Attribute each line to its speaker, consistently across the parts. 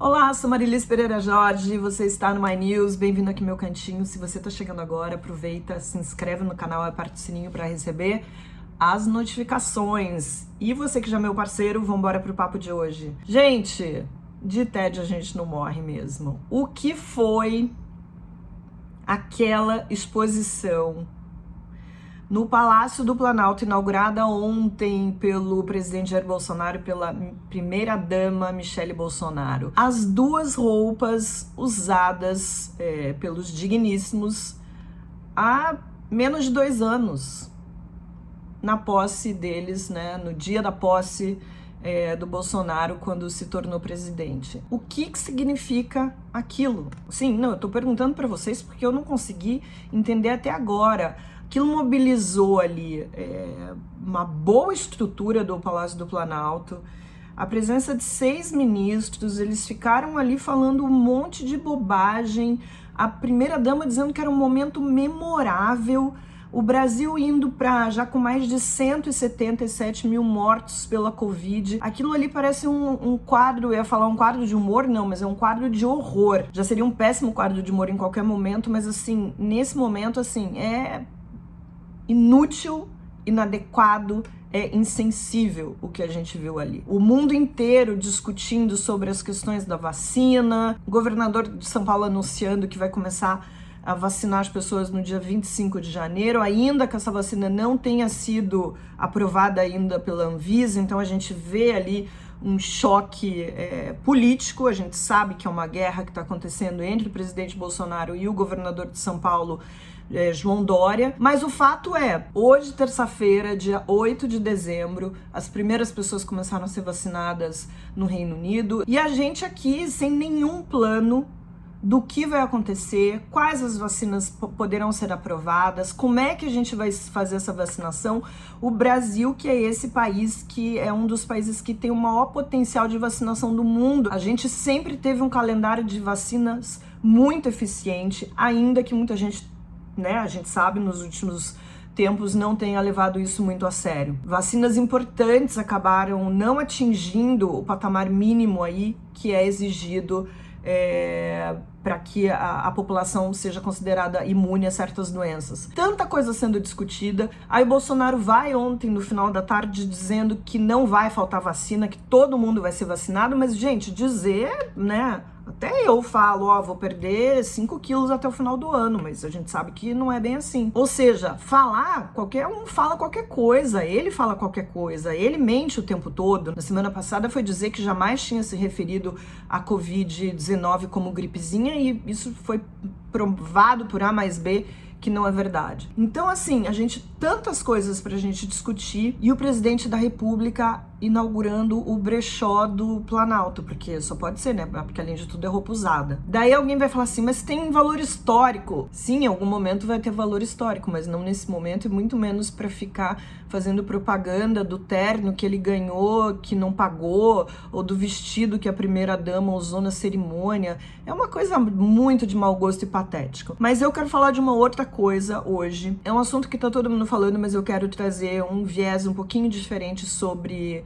Speaker 1: Olá, sou Marilis Pereira Jorge, você está no My News, bem-vindo aqui no meu cantinho. Se você está chegando agora, aproveita, se inscreve no canal e aperta o sininho para receber as notificações. E você que já é meu parceiro, vamos embora pro papo de hoje. Gente, de tédio a gente não morre mesmo. O que foi aquela exposição no Palácio do Planalto, inaugurada ontem pelo presidente Jair Bolsonaro e pela primeira-dama Michele Bolsonaro? As duas roupas usadas pelos digníssimos há menos de 2 anos, na posse deles, né, no dia da posse do Bolsonaro, quando se tornou presidente. O que significa aquilo? Sim, não, eu tô perguntando para vocês porque eu não consegui entender até agora. Aquilo mobilizou ali uma boa estrutura do Palácio do Planalto, a presença de 6 ministros, eles ficaram ali falando um monte de bobagem, a primeira-dama dizendo que era um momento memorável, o Brasil indo para já com mais de 177 mil mortos pela Covid. Aquilo ali parece um quadro, eu ia falar um quadro de humor, não, mas é um quadro de horror. Já seria um péssimo quadro de humor em qualquer momento, mas assim, nesse momento, assim, é inútil, inadequado, é insensível o que a gente viu ali. O mundo inteiro discutindo sobre as questões da vacina, o governador de São Paulo anunciando que vai começar a vacinar as pessoas no dia 25 de janeiro, ainda que essa vacina não tenha sido aprovada ainda pela Anvisa, então a gente vê ali um choque político, a gente sabe que é uma guerra que está acontecendo entre o presidente Bolsonaro e o governador de São Paulo, João Dória, mas o fato é, hoje, terça-feira, dia 8 de dezembro, as primeiras pessoas começaram a ser vacinadas no Reino Unido, e a gente aqui sem nenhum plano do que vai acontecer, quais as vacinas poderão ser aprovadas, como é que a gente vai fazer essa vacinação. O Brasil, que é esse país que é um dos países que tem o maior potencial de vacinação do mundo, a gente sempre teve um calendário de vacinas muito eficiente, ainda que muita gente, né, a gente sabe, nos últimos tempos não tenha levado isso muito a sério. Vacinas importantes acabaram não atingindo o patamar mínimo aí que é exigido para que a população seja considerada imune a certas doenças. Tanta coisa sendo discutida, aí o Bolsonaro vai ontem, no final da tarde, dizendo que não vai faltar vacina, que todo mundo vai ser vacinado, mas, gente, dizer, né, até eu falo, vou perder 5 quilos até o final do ano, mas a gente sabe que não é bem assim. Ou seja, qualquer um fala qualquer coisa, ele fala qualquer coisa, ele mente o tempo todo. Na semana passada foi dizer que jamais tinha se referido à Covid-19 como gripezinha, e isso foi provado por A mais B que não é verdade. Então, assim, tantas coisas pra gente discutir, e o presidente da República inaugurando o brechó do Planalto, porque só pode ser, né? Porque além de tudo é roupa usada. Daí alguém vai falar assim, mas tem valor histórico. Sim, em algum momento vai ter valor histórico, mas não nesse momento, e muito menos pra ficar fazendo propaganda do terno que ele ganhou, que não pagou, ou do vestido que a primeira-dama usou na cerimônia. É uma coisa muito de mau gosto e patético. Mas eu quero falar de uma outra coisa hoje. É um assunto que tá todo mundo falando, mas eu quero trazer um viés um pouquinho diferente sobre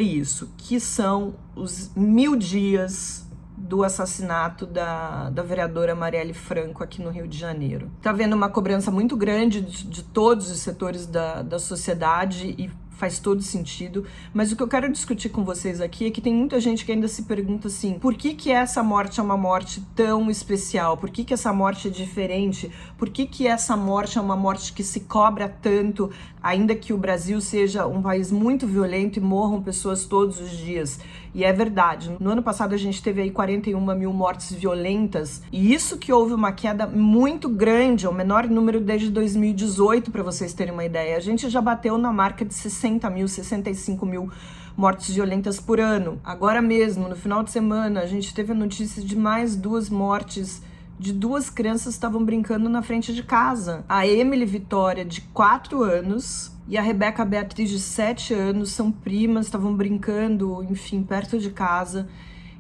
Speaker 1: isso, que são os 1000 dias do assassinato da vereadora Marielle Franco aqui no Rio de Janeiro. Tá havendo uma cobrança muito grande de todos os setores da sociedade, e faz todo sentido, mas o que eu quero discutir com vocês aqui é que tem muita gente que ainda se pergunta assim, por que essa morte é uma morte tão especial? Por que essa morte é diferente? Por que essa morte é uma morte que se cobra tanto, ainda que o Brasil seja um país muito violento e morram pessoas todos os dias? E é verdade, no ano passado a gente teve aí 41 mil mortes violentas, e isso que houve uma queda muito grande, é o menor número desde 2018, para vocês terem uma ideia. A gente já bateu na marca de 60 mil, 65 mil mortes violentas por ano. Agora mesmo, no final de semana, a gente teve a notícia de mais 2 mortes de 2 crianças que estavam brincando na frente de casa. A Emily Vitória, de 4 anos, e a Rebeca Beatriz, de 7 anos, são primas, estavam brincando, enfim, perto de casa,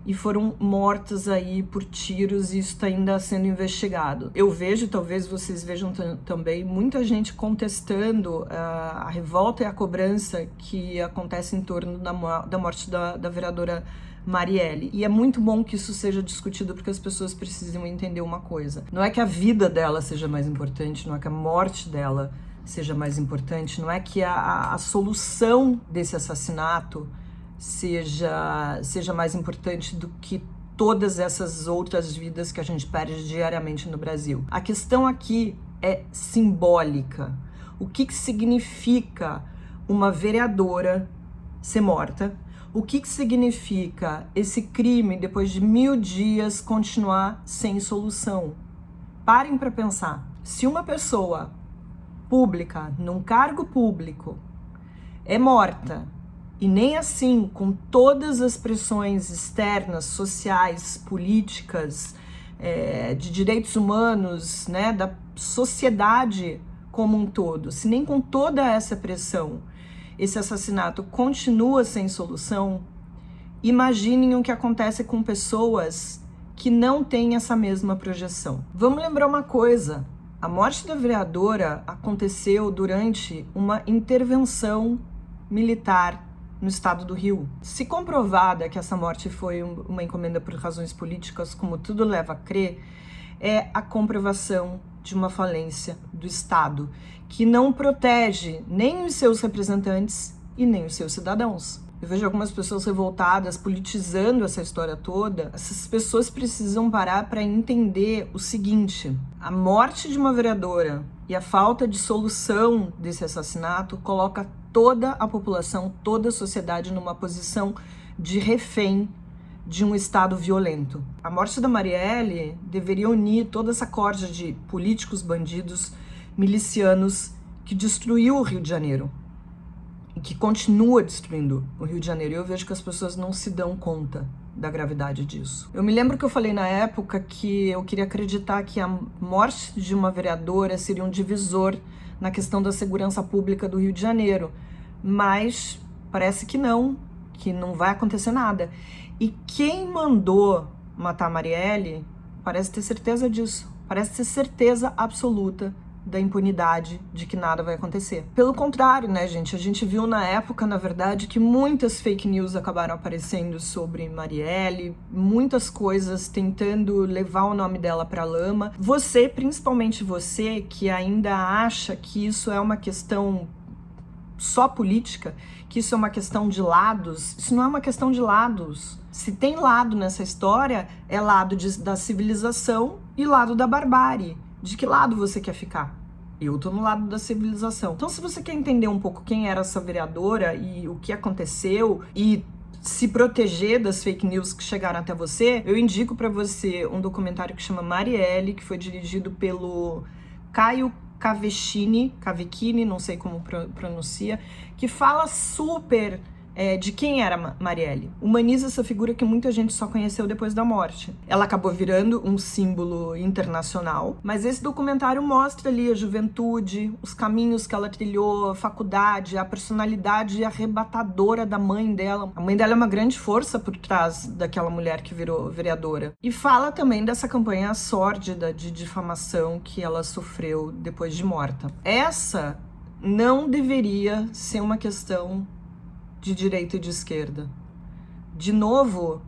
Speaker 1: e foram mortas aí por tiros, e isso está ainda sendo investigado. Eu vejo, talvez vocês vejam também, muita gente contestando a revolta e a cobrança que acontece em torno da morte da vereadora Marielle. E é muito bom que isso seja discutido, porque as pessoas precisam entender uma coisa. Não é que a vida dela seja mais importante, não é que a morte dela seja mais importante, não é que a solução desse assassinato seja mais importante do que todas essas outras vidas que a gente perde diariamente no Brasil. A questão aqui é simbólica. O que significa uma vereadora ser morta? O que significa esse crime, depois de 1000 dias, continuar sem solução? Parem para pensar. Se uma pessoa pública, num cargo público, é morta, e nem assim, com todas as pressões externas, sociais, políticas, de direitos humanos, né, da sociedade como um todo, se nem com toda essa pressão esse assassinato continua sem solução, imaginem o que acontece com pessoas que não têm essa mesma projeção. Vamos lembrar uma coisa: a morte da vereadora aconteceu durante uma intervenção militar no estado do Rio. Se comprovada que essa morte foi uma encomenda por razões políticas, como tudo leva a crer, é a comprovação de uma falência do Estado, que não protege nem os seus representantes e nem os seus cidadãos. Eu vejo algumas pessoas revoltadas, politizando essa história toda. Essas pessoas precisam parar para entender o seguinte: a morte de uma vereadora e a falta de solução desse assassinato coloca toda a população, toda a sociedade numa posição de refém de um Estado violento. A morte da Marielle deveria unir toda essa corda de políticos bandidos, milicianos, que destruiu o Rio de Janeiro e que continua destruindo o Rio de Janeiro. E eu vejo que as pessoas não se dão conta da gravidade disso. Eu me lembro que eu falei na época que eu queria acreditar que a morte de uma vereadora seria um divisor na questão da segurança pública do Rio de Janeiro, mas parece que não vai acontecer nada. E quem mandou matar a Marielle parece ter certeza disso, parece ter certeza absoluta da impunidade, de que nada vai acontecer. Pelo contrário, né, gente? A gente viu na época, na verdade, que muitas fake news acabaram aparecendo sobre Marielle, muitas coisas tentando levar o nome dela pra lama. Você, principalmente você, que ainda acha que isso é uma questão só política, que isso é uma questão de lados, isso não é uma questão de lados. Se tem lado nessa história, é lado da civilização e lado da barbárie. De que lado você quer ficar? Eu tô no lado da civilização. Então, se você quer entender um pouco quem era essa vereadora e o que aconteceu e se proteger das fake news que chegaram até você, eu indico para você um documentário que chama Marielle, que foi dirigido pelo Caio Cavechini, não sei como pronuncia, que fala super de quem era Marielle. Humaniza essa figura que muita gente só conheceu depois da morte. Ela acabou virando um símbolo internacional, mas esse documentário mostra ali a juventude, os caminhos que ela trilhou, a faculdade, a personalidade arrebatadora da mãe dela. A mãe dela é uma grande força por trás daquela mulher que virou vereadora. E fala também dessa campanha sórdida de difamação que ela sofreu depois de morta. Essa não deveria ser uma questão de direita e de esquerda. De novo,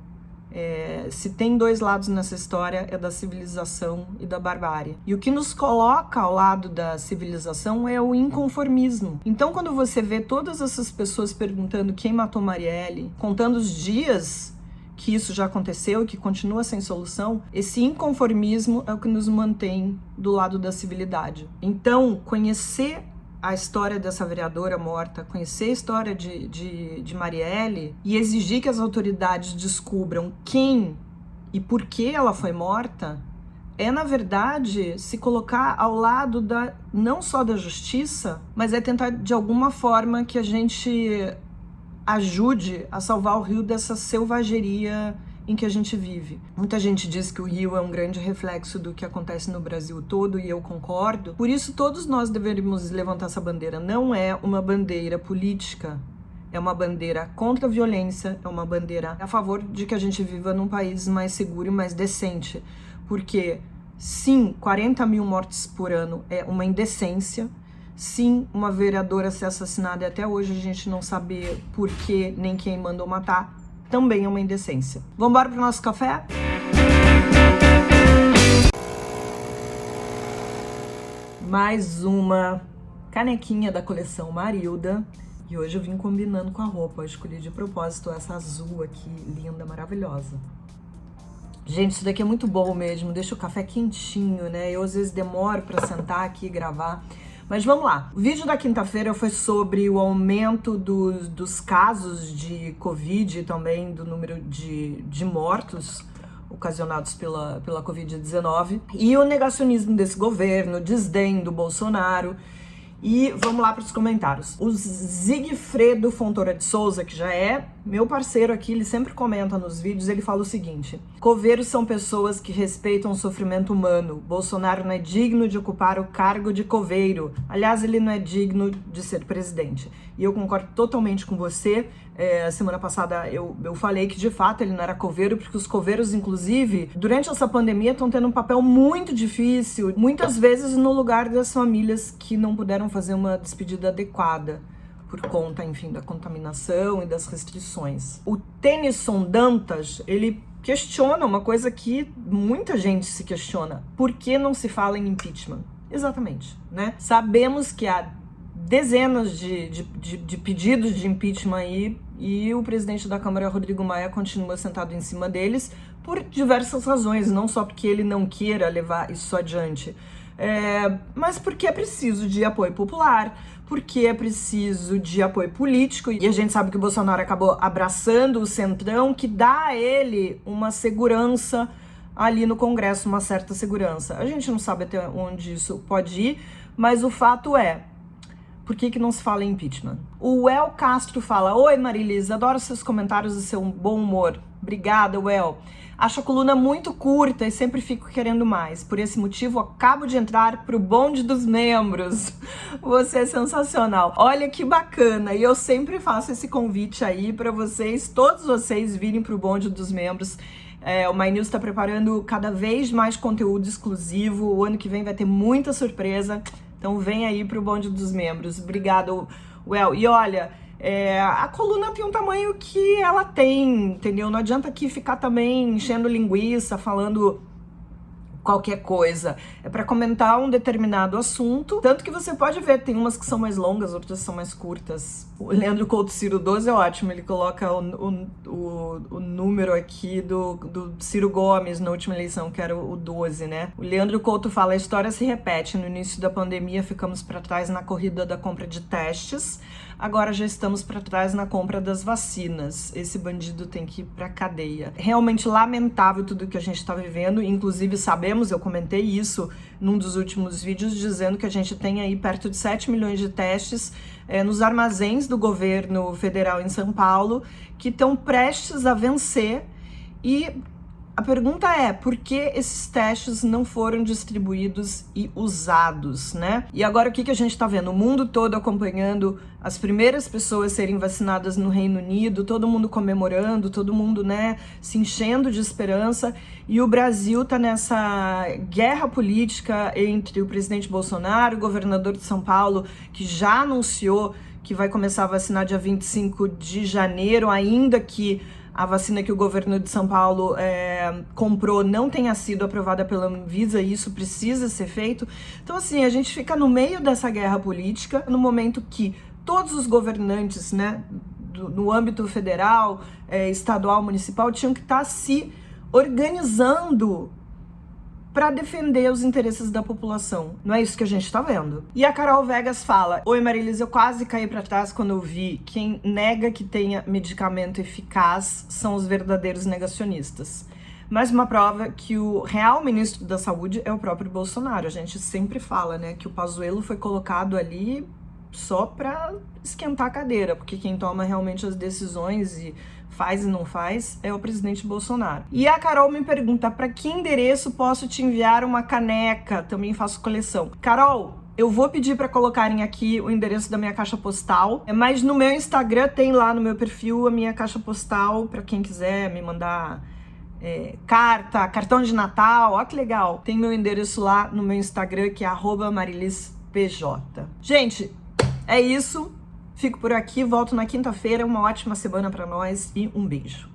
Speaker 1: se tem dois lados nessa história, é da civilização e da barbárie. E o que nos coloca ao lado da civilização é o inconformismo. Então, quando você vê todas essas pessoas perguntando quem matou Marielle, contando os dias que isso já aconteceu e que continua sem solução, esse inconformismo é o que nos mantém do lado da civilidade. Então, conhecer a história dessa vereadora morta, conhecer a história de Marielle e exigir que as autoridades descubram quem e por que ela foi morta, é, na verdade, se colocar ao lado não só da justiça, mas é tentar, de alguma forma, que a gente ajude a salvar o Rio dessa selvageria em que a gente vive. Muita gente diz que o Rio é um grande reflexo do que acontece no Brasil todo, e eu concordo. Por isso, todos nós deveríamos levantar essa bandeira. Não é uma bandeira política, é uma bandeira contra a violência, é uma bandeira a favor de que a gente viva num país mais seguro e mais decente. Porque, sim, 40 mil mortes por ano é uma indecência. Sim, uma vereadora ser assassinada e até hoje a gente não saber por que nem quem mandou matar também é uma indecência. Vamos embora pro nosso café? Mais uma canequinha da coleção Marilda. E hoje eu vim combinando com a roupa. Eu escolhi de propósito essa azul aqui, linda, maravilhosa. Gente, isso daqui é muito bom mesmo. Deixa o café quentinho, né? Eu às vezes demoro pra sentar aqui e gravar. Mas vamos lá. O vídeo da quinta-feira foi sobre o aumento dos casos de Covid e também do número de mortos ocasionados pela Covid-19 e o negacionismo desse governo, o desdém do Bolsonaro. E vamos lá para os comentários. O Zigfredo Fontoura de Souza, que já é meu parceiro aqui, ele sempre comenta nos vídeos, ele fala o seguinte: coveiros são pessoas que respeitam o sofrimento humano. Bolsonaro não é digno de ocupar o cargo de coveiro. Aliás, ele não é digno de ser presidente. E eu concordo totalmente com você. Semana passada eu falei que de fato ele não era coveiro, porque os coveiros, inclusive, durante essa pandemia estão tendo um papel muito difícil, muitas vezes no lugar das famílias que não puderam fazer uma despedida adequada por conta, enfim, da contaminação e das restrições. O Tennyson Dantas, ele questiona uma coisa que muita gente se questiona: por que não se fala em impeachment? Exatamente, né? Sabemos que há dezenas de pedidos de impeachment aí, e o presidente da Câmara, Rodrigo Maia, continua sentado em cima deles por diversas razões, não só porque ele não queira levar isso adiante, mas porque é preciso de apoio popular, porque é preciso de apoio político, e a gente sabe que o Bolsonaro acabou abraçando o centrão, que dá a ele uma segurança ali no Congresso, uma certa segurança. A gente não sabe até onde isso pode ir, mas o fato é: por que não se fala em impeachment? O El Castro fala: oi Marilis, adoro seus comentários e seu bom humor. Obrigada, El. Acho a coluna muito curta e sempre fico querendo mais. Por esse motivo, acabo de entrar pro bonde dos membros. Você é sensacional. Olha que bacana. E eu sempre faço esse convite aí para vocês, todos vocês, virem pro bonde dos membros. O My News está preparando cada vez mais conteúdo exclusivo. O ano que vem vai ter muita surpresa. Então vem aí pro bonde dos membros. Obrigado, Well. E olha, a coluna tem um tamanho que ela tem, entendeu? Não adianta aqui ficar também enchendo linguiça, falando qualquer coisa. É para comentar um determinado assunto. Tanto que você pode ver, tem umas que são mais longas, outras são mais curtas. O Leandro Couto Ciro 12 é ótimo, ele coloca o número aqui do Ciro Gomes na última eleição, que era o 12, né? O Leandro Couto fala: a história se repete. No início da pandemia ficamos para trás na corrida da compra de testes, agora já estamos para trás na compra das vacinas. Esse bandido tem que ir pra cadeia. Realmente lamentável tudo que a gente tá vivendo, inclusive sabemos, eu comentei isso num dos últimos vídeos, dizendo que a gente tem aí perto de 7 milhões de testes nos armazéns do governo federal em São Paulo, que estão prestes a vencer. E a pergunta é: por que esses testes não foram distribuídos e usados, né? E agora o que a gente tá vendo? O mundo todo acompanhando as primeiras pessoas serem vacinadas no Reino Unido, todo mundo comemorando, todo mundo, né, se enchendo de esperança, e o Brasil tá nessa guerra política entre o presidente Bolsonaro, o governador de São Paulo, que já anunciou que vai começar a vacinar dia 25 de janeiro, ainda que a vacina que o governo de São Paulo comprou não tenha sido aprovada pela Anvisa, e isso precisa ser feito. Então, assim, a gente fica no meio dessa guerra política, no momento que todos os governantes, né, no âmbito federal, estadual, municipal, tinham que estar se organizando para defender os interesses da população. Não é isso que a gente tá vendo. E a Carol Vegas fala: oi Marilis, eu quase caí para trás quando eu vi quem nega que tenha medicamento eficaz são os verdadeiros negacionistas. Mais uma prova que o real ministro da Saúde é o próprio Bolsonaro. A gente sempre fala, né, que o Pazuello foi colocado ali só para esquentar a cadeira, porque quem toma realmente as decisões e faz e não faz é o presidente Bolsonaro. E a Carol me pergunta: para que endereço posso te enviar uma caneca? Também faço coleção. Carol, eu vou pedir para colocarem aqui o endereço da minha caixa postal, mas no meu Instagram tem lá no meu perfil a minha caixa postal para quem quiser me mandar carta, cartão de Natal. Ó que legal, tem meu endereço lá no meu Instagram, que é @marilispj. Gente, é isso. Fico por aqui, volto na quinta-feira. Uma ótima semana para nós e um beijo.